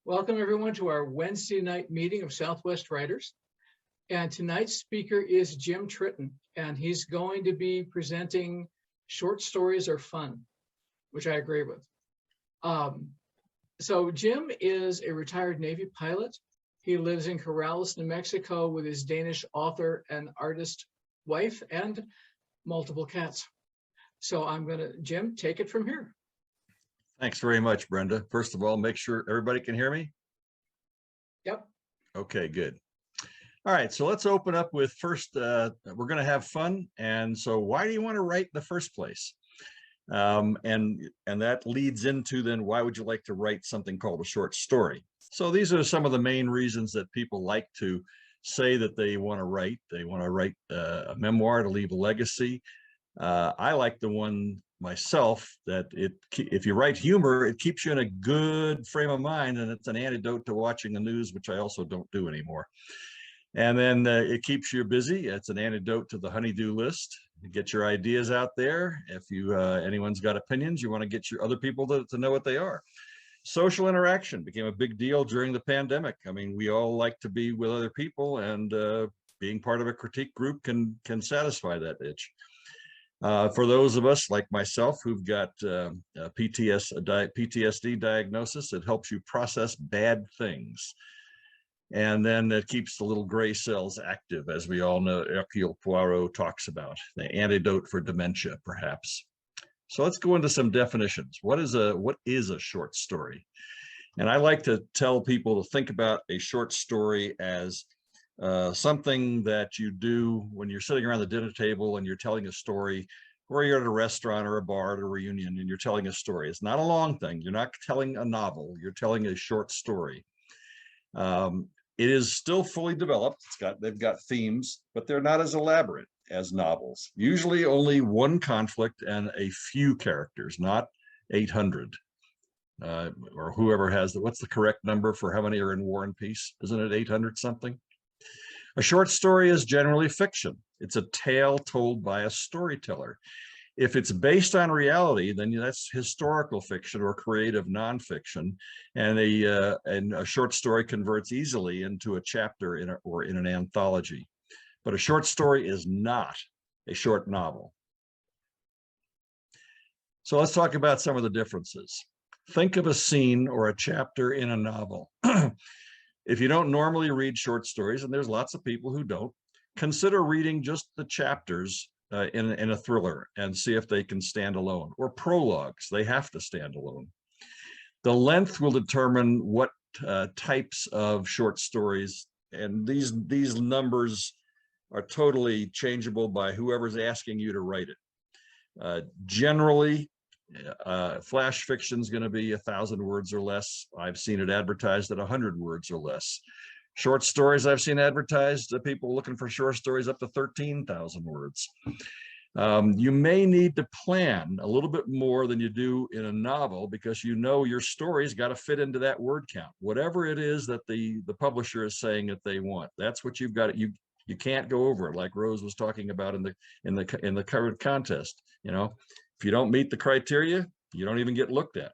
Welcome everyone to our Wednesday night meeting of Southwest Writers. And tonight's speaker is Jim Tritten, and he's going to be presenting Short Stories Are Fun, which I agree with. So Jim is a retired Navy pilot. He lives in Corrales, New Mexico with his Danish author and artist wife and multiple cats. So Jim, take it from here. Thanks very much, Brenda. First of all, make sure everybody can hear me. Yep. Okay, good. All right, so let's open up with first, we're going to have fun. And so why do you want to write in the first place? And that leads into then, why would you like to write something called a short story? So these are some of the main reasons that people like to say that they want to write. They want to write a memoir to leave a legacy. I like the one myself that if you write humor, it keeps you in a good frame of mind, and it's an antidote to watching the news, which I also don't do anymore. And then it keeps you busy. It's an antidote to the honey-do list. You get your ideas out there. If anyone's got opinions, you want to get your other people to know what they are. Social interaction became a big deal during the pandemic. I mean, we all like to be with other people, and being part of a critique group can satisfy that itch. For those of us like myself who've got PTSD diagnosis, it helps you process bad things. And then it keeps the little gray cells active, as we all know Hercule Poirot talks about, the antidote for dementia, perhaps. So let's go into some definitions. What is a short story? And I like to tell people to think about a short story as something that you do when you're sitting around the dinner table and you're telling a story, or you're at a restaurant or a bar at a reunion and you're telling a story. It's not a long thing. You're not telling a novel. You're telling a short story. It is still fully developed. They've got themes, but they're not as elaborate as novels. Usually only one conflict and a few characters, not 800. Or whoever has what's the correct number for how many are in War and Peace? Isn't it 800 something? A short story is generally fiction. It's a tale told by a storyteller. If it's based on reality, then that's historical fiction or creative nonfiction, and a short story converts easily into a chapter in an anthology. But a short story is not a short novel. So let's talk about some of the differences. Think of a scene or a chapter in a novel. If you don't normally read short stories, and there's lots of people who don't, consider reading just the chapters in a thriller and see if they can stand alone, or prologues. They have to stand alone. The length will determine what types of short stories, and these numbers are totally changeable by whoever's asking you to write it. Generally, flash fiction is going to be 1,000 words or less. I've seen it advertised at 100 words or less. Short stories I've seen advertised to people looking for short stories up to 13,000 words. You may need to plan a little bit more than you do in a novel, because you know your story's got to fit into that word count. Whatever it is that the publisher is saying that they want, that's what you've got. You can't go over it, like Rose was talking about in the current contest. You know, if you don't meet the criteria, you don't even get looked at.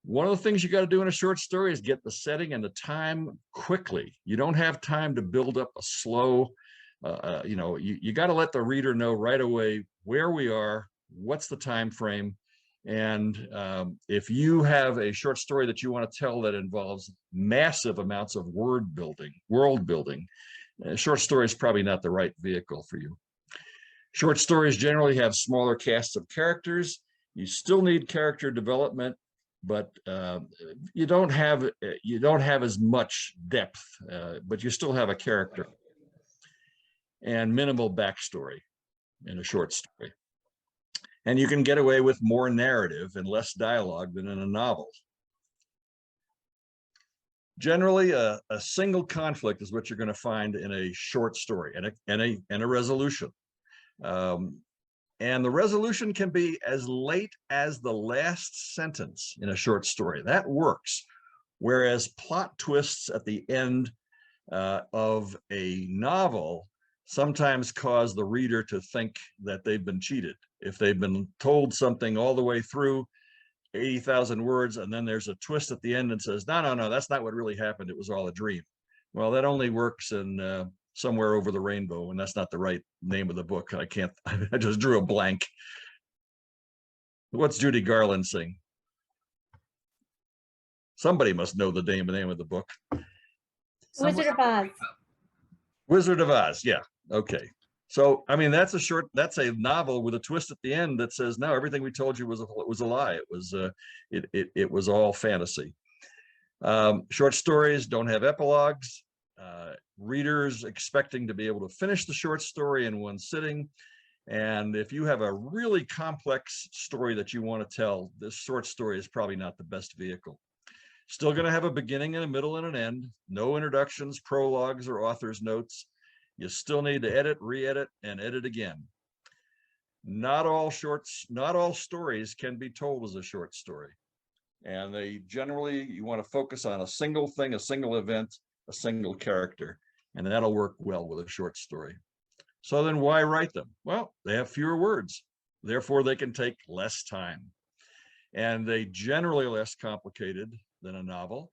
One of the things you got to do in a short story is get the setting and the time quickly. You don't have time to build up a slow, you got to let the reader know right away where we are, what's the time frame. And if you have a short story that you want to tell that involves massive amounts of world building, a short story is probably not the right vehicle for you. Short stories generally have smaller casts of characters. You still need character development, but you don't have as much depth, but you still have a character, and minimal backstory in a short story. And you can get away with more narrative and less dialogue than in a novel. Generally, a single conflict is what you're going to find in a short story, and a resolution. And the resolution can be as late as the last sentence in a short story. That works. Whereas plot twists at the end of a novel sometimes cause the reader to think that they've been cheated. If they've been told something all the way through, 80,000 words, and then there's a twist at the end and says, no, no, no, that's not what really happened. It was all a dream. Well, that only works in Somewhere Over the Rainbow, and that's not the right name of the book. I can't, I just drew a blank. What's Judy Garland sing? Somebody must know the name of the book. Wizard of Oz. Wizard of Oz, yeah, okay. So, I mean, that's a novel with a twist at the end that says, no, everything we told you was a lie. It was all fantasy. Short stories don't have epilogues. Readers expecting to be able to finish the short story in one sitting. And if you have a really complex story that you want to tell, this short story is probably not the best vehicle. Still going to have a beginning and a middle and an end. No introductions, prologues, or author's notes. You still need to edit, re-edit, and edit again. Not all stories can be told as a short story. And you want to focus on a single thing, a single event, a single character, and that'll work well with a short story. So then why write them? Well, they have fewer words, therefore they can take less time. And they generally are less complicated than a novel,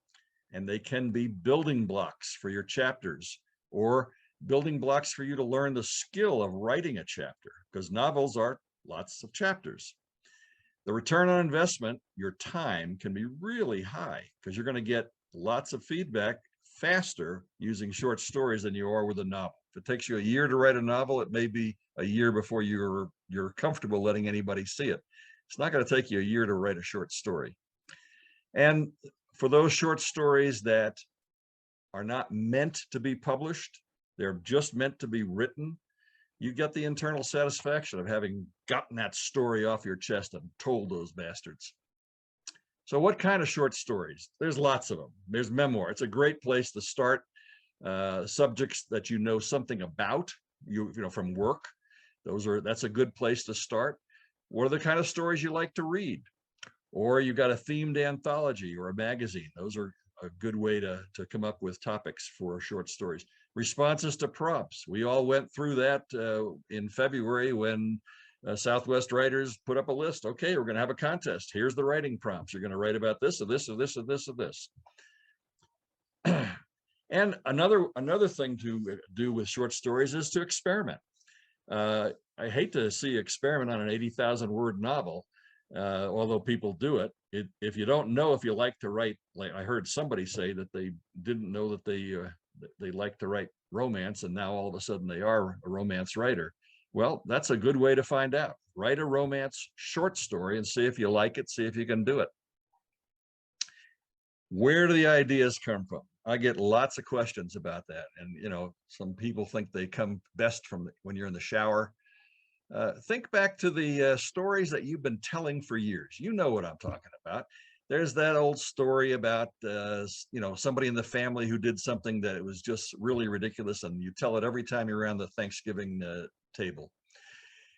and they can be building blocks for your chapters, or building blocks for you to learn the skill of writing a chapter, because novels are lots of chapters. The return on investment, your time, can be really high because you're going to get lots of feedback faster using short stories than you are with a novel. If it takes you a year to write a novel, it may be a year before you're comfortable letting anybody see it. It's not going to take you a year to write a short story. And for those short stories that are not meant to be published, they're just meant to be written, you get the internal satisfaction of having gotten that story off your chest and told those bastards. So what kind of short stories? There's lots of them. There's memoir. It's a great place to start. Subjects that you know something about, you know, from work. That's a good place to start. What are the kind of stories you like to read? Or you got a themed anthology or a magazine. Those are a good way to come up with topics for short stories. Responses to prompts. We all went through that in February when SouthWest writers put up a list. Okay, we're going to have a contest. Here's the writing prompts. You're going to write about this or this or this or this or this. And another thing to do with short stories is to experiment. I hate to see experiment on an 80,000 word novel, although people do it. If you don't know if you like to write, like I heard somebody say that they didn't know that they like to write romance, and now all of a sudden they are a romance writer. Well, that's a good way to find out. Write a romance short story and see if you like it, see if you can do it. Where do the ideas come from? I get lots of questions about that. And, you know, some people think they come best from when you're in the shower. Think back to the stories that you've been telling for years. You know what I'm talking about. There's that old story about, you know, somebody in the family who did something that it was just really ridiculous, and you tell it every time you're around the Thanksgiving table.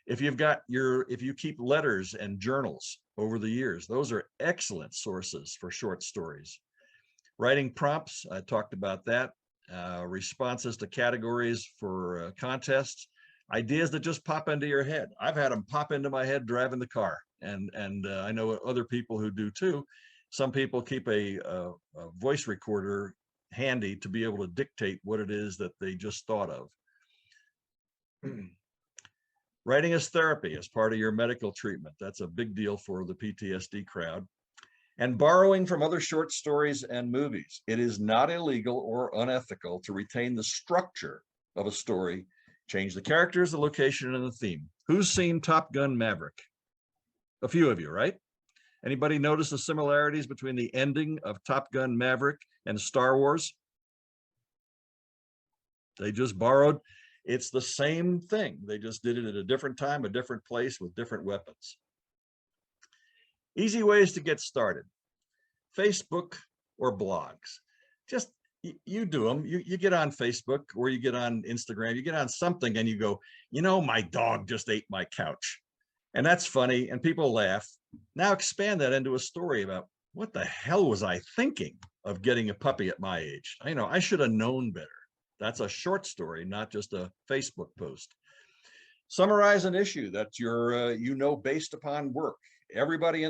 If you keep letters and journals over the years, those are excellent sources for short stories. Writing prompts, I talked about that. Responses to categories for contests. Ideas that just pop into your head. I've had them pop into my head driving the car, and I know other people who do too. Some people keep a voice recorder handy to be able to dictate what it is that they just thought of. Writing as therapy as part of your medical treatment. That's a big deal for the PTSD crowd. And borrowing from other short stories and movies. It is not illegal or unethical to retain the structure of a story, change the characters, the location, and the theme. Who's seen Top Gun Maverick? A few of you, right? Anybody notice the similarities between the ending of Top Gun Maverick and Star Wars? They just borrowed. It's the same thing. They just did it at a different time, a different place with different weapons. Easy ways to get started. Facebook or blogs. Just, you do them. You get on Facebook or you get on Instagram, you get on something and you go, you know, my dog just ate my couch. And that's funny and people laugh. Now expand that into a story about what the hell was I thinking of getting a puppy at my age? You know, I should have known better. That's a short story, not just a Facebook post. Summarize an issue that you're, you know, based upon work everybody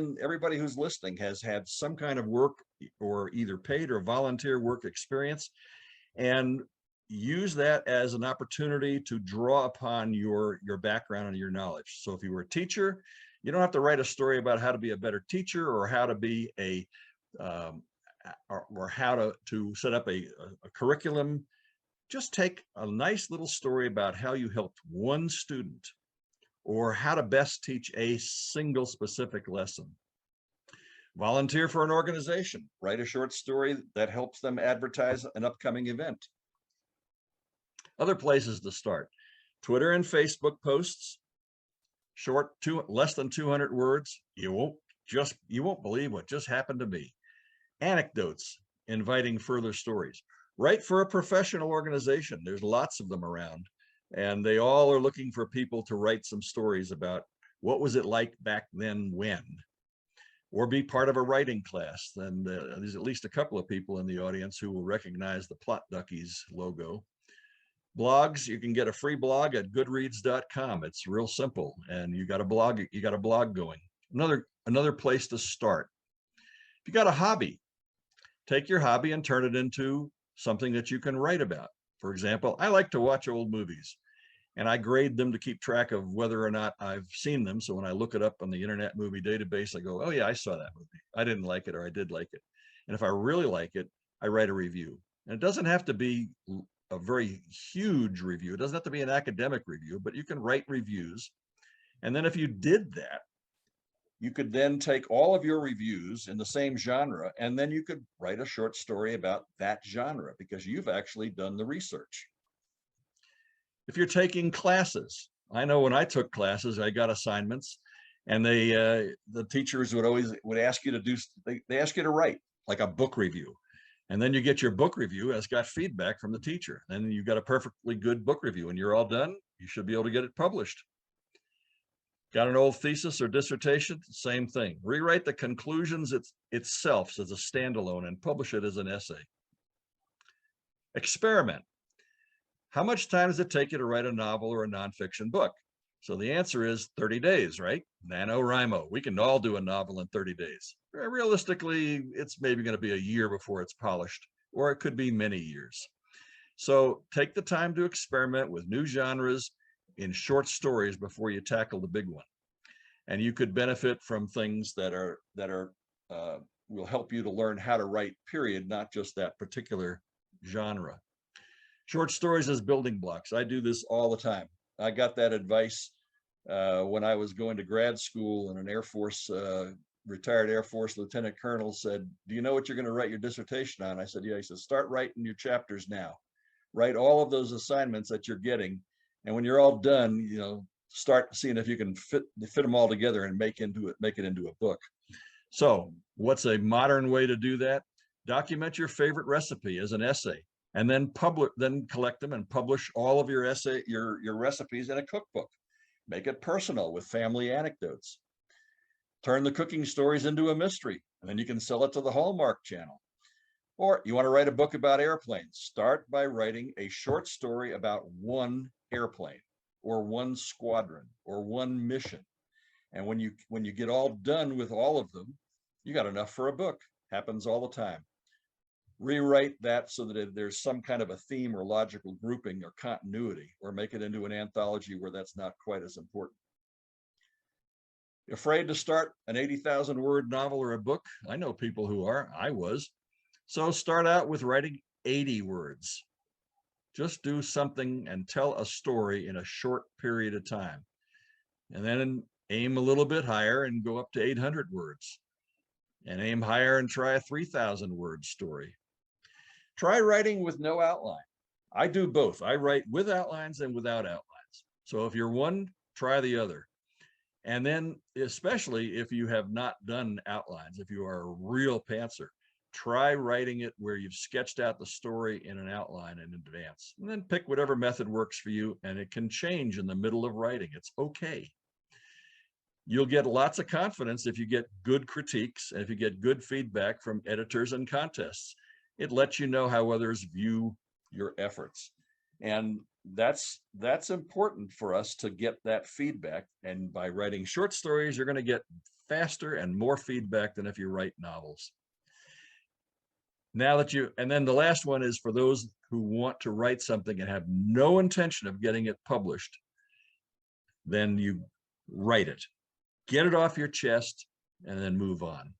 who's listening has had some kind of work or either paid or volunteer work experience, and use that as an opportunity to draw upon your background and your knowledge. So if you were a teacher, you don't have to write a story about how to be a better teacher or how to be a or how to set up a curriculum. Just take a nice little story about how you helped one student or how to best teach a single specific lesson. Volunteer for an organization, write a short story that helps them advertise an upcoming event. Other places to start: Twitter and Facebook posts, short, less than 200 words. You won't believe what just happened to me. Anecdotes, inviting further stories. Write for a professional organization. There's lots of them around, and they all are looking for people to write some stories about what was it like back then when. Or be part of a writing class. Then there's at least a couple of people in the audience who will recognize the Plot Duckies logo. Blogs, you can get a free blog at goodreads.com. It's real simple, and you got a blog going. Another place to start. If you got a hobby, take your hobby and turn it into something that you can write about. For example, I like to watch old movies, and I grade them to keep track of whether or not I've seen them. So when I look it up on the Internet Movie Database, I go, oh yeah, I saw that movie. I didn't like it, or I did like it. And if I really like it, I write a review. And it doesn't have to be a very huge review. It doesn't have to be an academic review, but you can write reviews. And then if you did that, you could then take all of your reviews in the same genre, and then you could write a short story about that genre because you've actually done the research. If you're taking classes, I know when I took classes, I got assignments, and the teachers would ask you to do, they ask you to write like a book review. And then you get your book review, and it's got feedback from the teacher. Then you got a perfectly good book review, and you're all done. You should be able to get it published. Got an old thesis or dissertation? Same thing. Rewrite the conclusions itself as a standalone and publish it as an essay. Experiment. How much time does it take you to write a novel or a nonfiction book? So the answer is 30 days, right? NaNoWriMo. We can all do a novel in 30 days. Realistically, it's maybe going to be a year before it's polished, or it could be many years. So take the time to experiment with new genres in short stories before you tackle the big one. And you could benefit from things that will help you to learn how to write, period, not just that particular genre. Short stories as building blocks. I do this all the time. I got that advice when I was going to grad school, and an Air Force, retired Air Force lieutenant colonel said, do you know what you're going to write your dissertation on? I said, yeah. He said, start writing your chapters now. Write all of those assignments that you're getting. And when you're all done, start seeing if you can fit them all together and make it into a book. So what's a modern way to do that? Document your favorite recipe as an essay, and then collect them and publish all of your recipes in a cookbook. Make it personal with family anecdotes. Turn the cooking stories into a mystery, and then you can sell it to the Hallmark Channel. Or you want to write a book about airplanes. Start by writing a short story about one airplane, or one squadron, or one mission. And when you get all done with all of them, you got enough for a book. Happens all the time. Rewrite that so that there's some kind of a theme or logical grouping or continuity, or make it into an anthology where that's not quite as important. Afraid to start an 80,000 word novel or a book? I know people who are. I was. So start out with writing 80 words. Just do something and tell a story in a short period of time. And then aim a little bit higher and go up to 800 words. And aim higher and try a 3,000 word story. Try writing with no outline. I do both. I write with outlines and without outlines. So if you're one, try the other. And then, especially if you have not done outlines, if you are a real pantser, try writing it where you've sketched out the story in an outline in advance. And then pick whatever method works for you, and it can change in the middle of writing. It's okay. You'll get lots of confidence if you get good critiques and if you get good feedback from editors and contests. It lets you know how others view your efforts. And that's important for us to get that feedback. And by writing short stories, you're going to get faster and more feedback than if you write novels. Now that and then the last one is for those who want to write something and have no intention of getting it published, then you write it, get it off your chest, and then move on.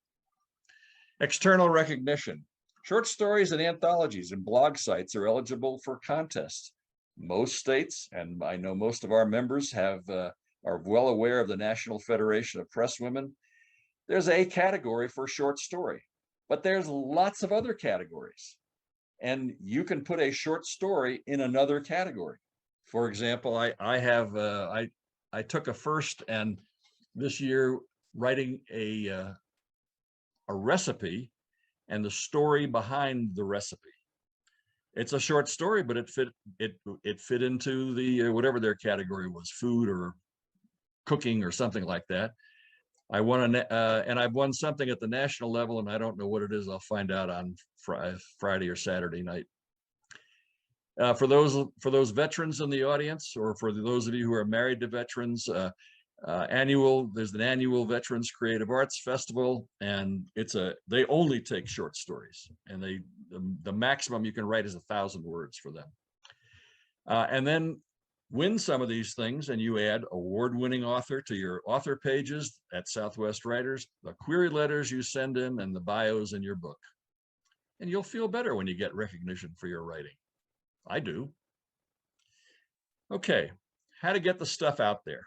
External recognition. Short stories and anthologies and blog sites are eligible for contests. Most states, and I know most of our members are well aware of the National Federation of Presswomen. There's a category for short story, but there's lots of other categories. And you can put a short story in another category. For example, I took a first and this year writing a recipe and the story behind the recipe. It's a short story, but it fit into the whatever their category was, food or cooking or something like that. I won and I've won something at the national level, and I don't know what it is. I'll find out on Friday or Saturday night. For those veterans in the audience, or for those of you who are married to veterans, there's an annual Veterans Creative Arts Festival, and they only take short stories, and the maximum you can write is 1,000 words for them. And then win some of these things, and you add award-winning author to your author pages at Southwest Writers, the query letters you send in, and the bios in your book. And you'll feel better when you get recognition for your writing. I do. Okay, how to get the stuff out there.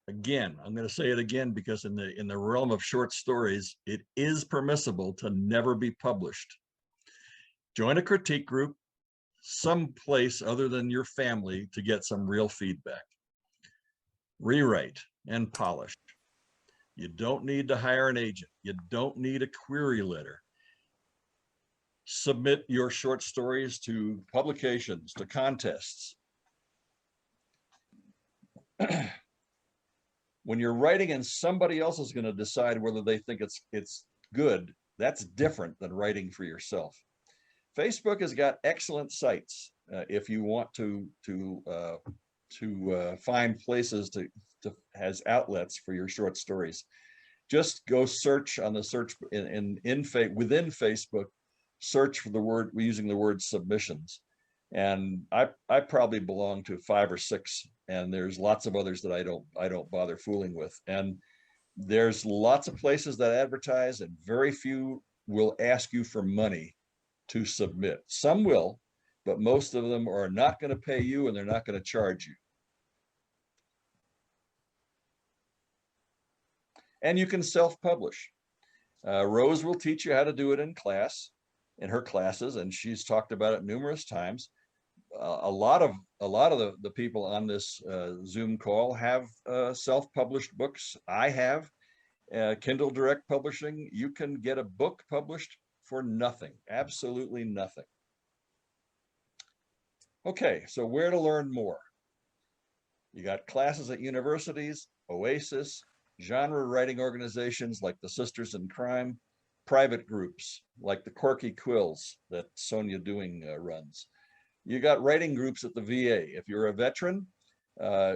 Again, I'm going to say it again because in the realm of short stories, it is permissible to never be published. Join a critique group someplace other than your family to get some real feedback. Rewrite and polish. You don't need to hire an agent. You don't need a query letter. Submit your short stories to publications, to contests. When you're writing and somebody else is going to decide whether they think it's good, that's different than writing for yourself. Facebook has got excellent sites if you want to find places has outlets for your short stories. Just go search on the search within Facebook, search for using the word submissions. And I probably belong to 5 or 6, and there's lots of others that I don't bother fooling with. And there's lots of places that advertise, and very few will ask you for money to submit. Some will, but most of them are not going to pay you, and they're not going to charge you. And you can self-publish. Rose will teach you how to do it in her classes, and she's talked about it numerous times. A lot of the people on this Zoom call have self-published books. I have Kindle Direct Publishing. You can get a book published for nothing, absolutely nothing. Okay, so where to learn more? You got classes at universities, Oasis, genre writing organizations like the Sisters in Crime, private groups like the Quirky Quills that Sonia Doing runs. You got writing groups at the VA. If you're a veteran,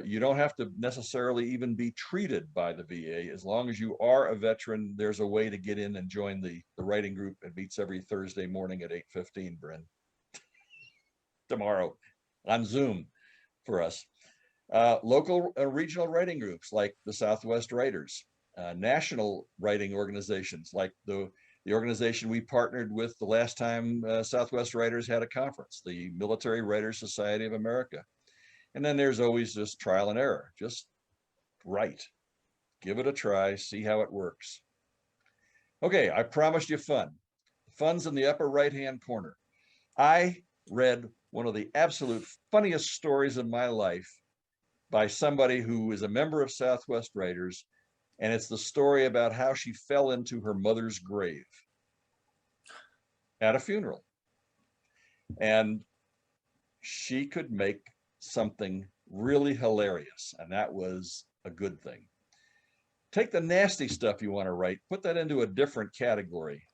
you don't have to necessarily even be treated by the VA. As long as you are a veteran, there's a way to get in and join the writing group. It meets every Thursday morning at 8:15, Bryn. Tomorrow on Zoom for us. Local regional writing groups like the Southwest Writers, national writing organizations like the organization we partnered with the last time Southwest Writers had a conference, the Military Writers Society of America. And then there's always just trial and error. Just write, give it a try, see how it works. Okay, I promised you fun. Fun's in the upper right-hand corner. I read one of the absolute funniest stories of my life by somebody who is a member of Southwest Writers, and it's the story about how she fell into her mother's grave at a funeral. And she could make something really hilarious, and that was a good thing. Take the nasty stuff you want to write, put that into a different category.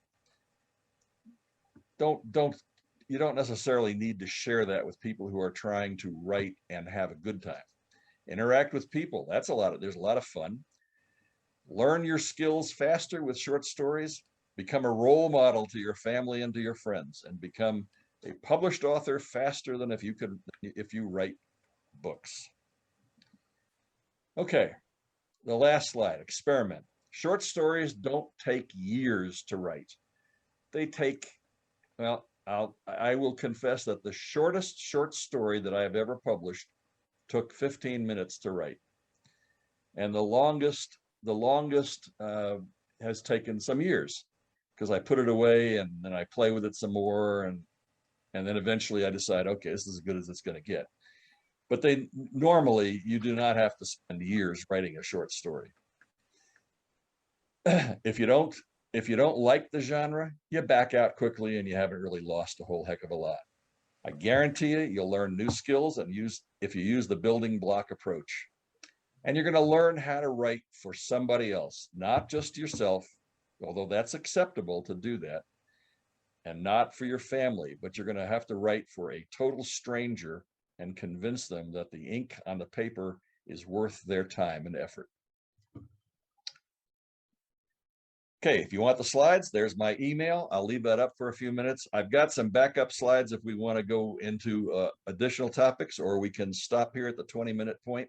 You don't necessarily need to share that with people who are trying to write and have a good time. Interact with people. There's a lot of fun. Learn your skills faster with short stories. Become a role model to your family and to your friends, and become a published author faster than if you write books. Okay, the last slide, experiment. Short stories don't take years to write. They take, well, I will confess that the shortest short story that I have ever published took 15 minutes to write. And the longest has taken some years, because I put it away and then I play with it some more, and then eventually I decide, okay, this is as good as it's going to get. But normally you do not have to spend years writing a short story. If you don't like the genre, you back out quickly and you haven't really lost a whole heck of a lot. I guarantee you'll learn new skills if you use the building block approach. And you're going to learn how to write for somebody else, not just yourself, although that's acceptable to do that, and not for your family, but you're going to have to write for a total stranger and convince them that the ink on the paper is worth their time and effort. Okay, if you want the slides, there's my email. I'll leave that up for a few minutes. I've got some backup slides if we want to go into additional topics, or we can stop here at the 20-minute point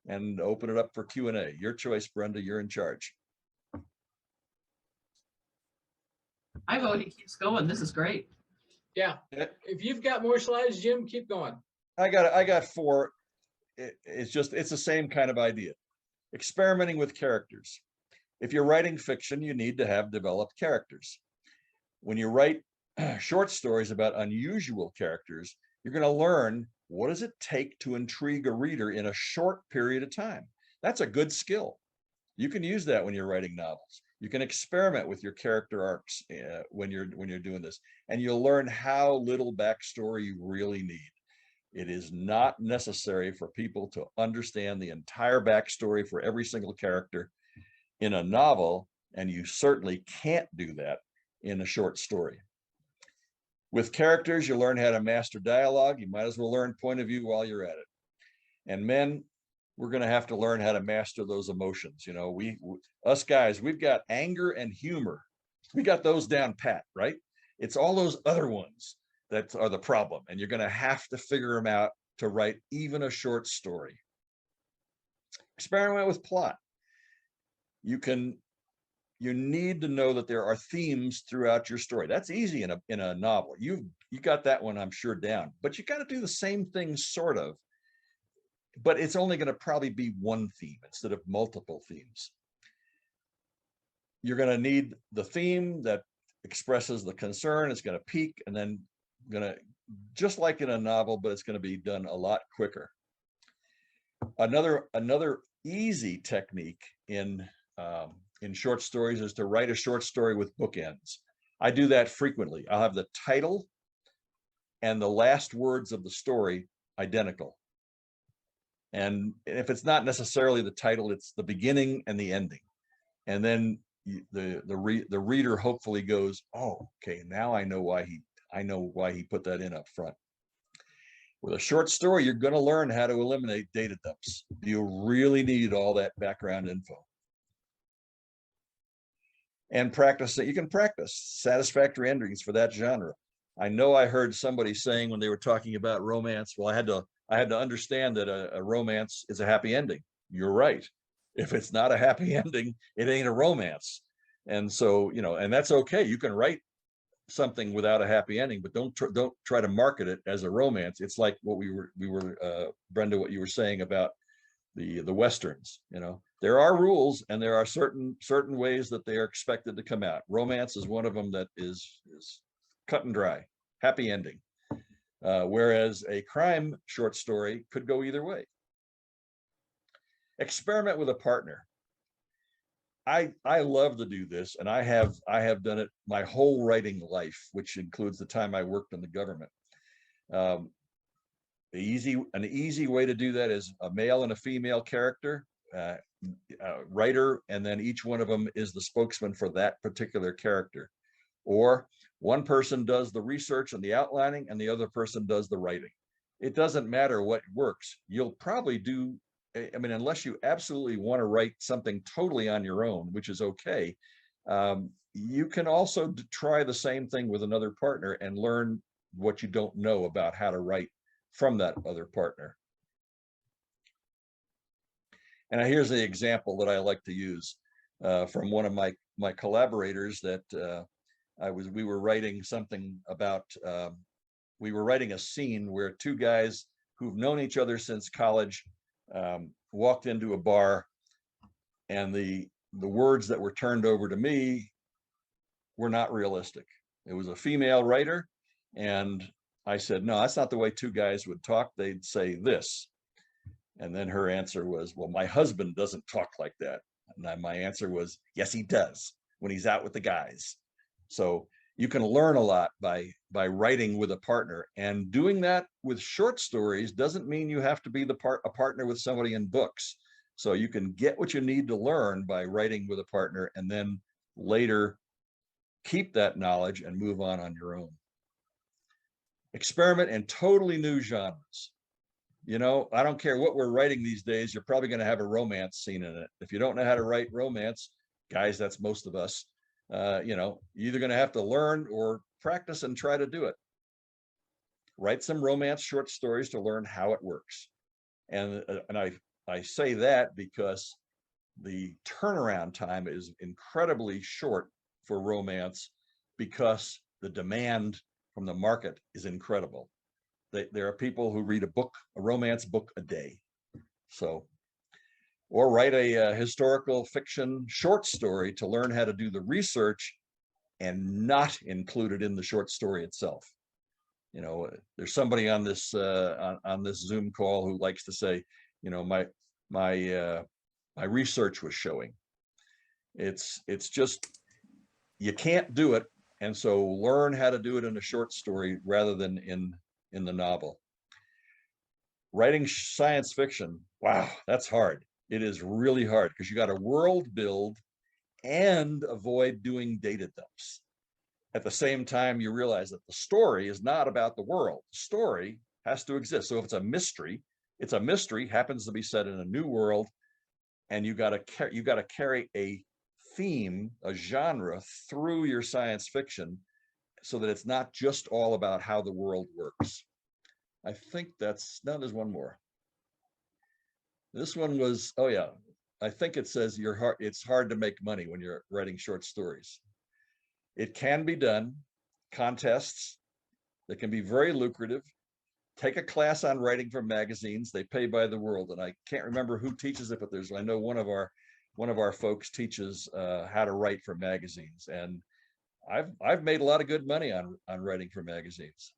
and open it up for Q&A. Your choice, Brenda, you're in charge. I vote he keeps going. This is great. Yeah. If you've got more slides, Jim, keep going. I got 4. It's the same kind of idea. Experimenting with characters. If you're writing fiction, you need to have developed characters. When you write short stories about unusual characters, you're going to learn, what does it take to intrigue a reader in a short period of time? That's a good skill. You can use that when you're writing novels. You can experiment with your character arcs when you're doing this, and you'll learn how little backstory you really need. It is not necessary for people to understand the entire backstory for every single character in a novel, and you certainly can't do that in a short story. With characters, you learn how to master dialogue. You might as well learn point of view while you're at it. And men, we're going to have to learn how to master those emotions. You know, us guys, we've got anger and humor. We got those down pat, right? It's all those other ones that are the problem, and you're going to have to figure them out to write even a short story. Experiment with plot. You need to know that there are themes throughout your story. That's easy in a novel. You got that one, I'm sure, down. But you got to do the same thing, sort of. But it's only going to probably be one theme instead of multiple themes. You're going to need the theme that expresses the concern. It's going to peak, and then just like in a novel, but it's going to be done a lot quicker. Another easy technique in short stories is to write a short story with bookends. I do that frequently. I'll have the title and the last words of the story identical. And if it's not necessarily the title, it's the beginning and the ending. And then the reader hopefully goes, oh, okay, now I know why he put that in up front. With a short story, you're going to learn how to eliminate data dumps. Do you really need all that background info? And practice that. You can practice satisfactory endings for that genre. I know I heard somebody saying when they were talking about romance, well, I had to understand that a romance is a happy ending. You're right. If it's not a happy ending, it ain't a romance. And so, and that's okay. You can write something without a happy ending, but don't try to market it as a romance. It's like what we were Brenda, what you were saying about the Westerns. There are rules, and there are certain ways that they are expected to come out. Romance is one of them that is cut and dry, happy ending. Whereas a crime short story could go either way. Experiment with a partner. I love to do this, and I have done it my whole writing life, which includes the time I worked in the government. An easy way to do that is a male and a female character, writer, and then each one of them is the spokesman for that particular character. Or one person does the research and the outlining, and the other person does the writing. It doesn't matter what works. You'll probably do I mean, unless you absolutely want to write something totally on your own, which is okay, you can also try the same thing with another partner and learn what you don't know about how to write from that other partner. And here's the example that I like to use from one of my collaborators that we were writing something about, we were writing a scene where two guys who've known each other since college walked into a bar, and the words that were turned over to me were not realistic. It was a female writer, and I said, no, that's not the way two guys would talk. They'd say this. And then her answer was, well, my husband doesn't talk like that. And my answer was, yes, he does when he's out with the guys. So you can learn a lot by writing with a partner, and doing that with short stories doesn't mean you have to be a partner with somebody in books. So you can get what you need to learn by writing with a partner, and then later keep that knowledge and move on your own. Experiment in totally new genres. You know, I don't care what we're writing these days, you're probably going to have a romance scene in it. If you don't know how to write romance, guys, that's most of us, you know, you're either going to have to learn or practice and try to do it. Write some romance short stories to learn how it works. And I say that because the turnaround time is incredibly short for romance, because the demand from the market is incredible. There are people who read a romance book a day. So, or write a historical fiction short story to learn how to do the research and not include it in the short story itself. You know, there's somebody on this on this Zoom call who likes to say, you know, my research was showing. It's just, you can't do it, and so learn how to do it in a short story rather than in the novel. Writing science fiction, wow, that's hard. It is really hard because you got to world build and avoid doing data dumps. At the same time, you realize that the story is not about the world. The story has to exist. So if it's a mystery, happens to be set in a new world, and you got to carry a theme, a genre through your science fiction, so that it's not just all about how the world works. I think that's, no, there's one more. This one was, oh yeah, I think it says it's hard to make money when you're writing short stories. It can be done. Contests that can be very lucrative. Take a class on writing for magazines. They pay by the word, and I can't remember who teaches it, but I know one of our folks teaches how to write for magazines, and I've made a lot of good money on writing for magazines.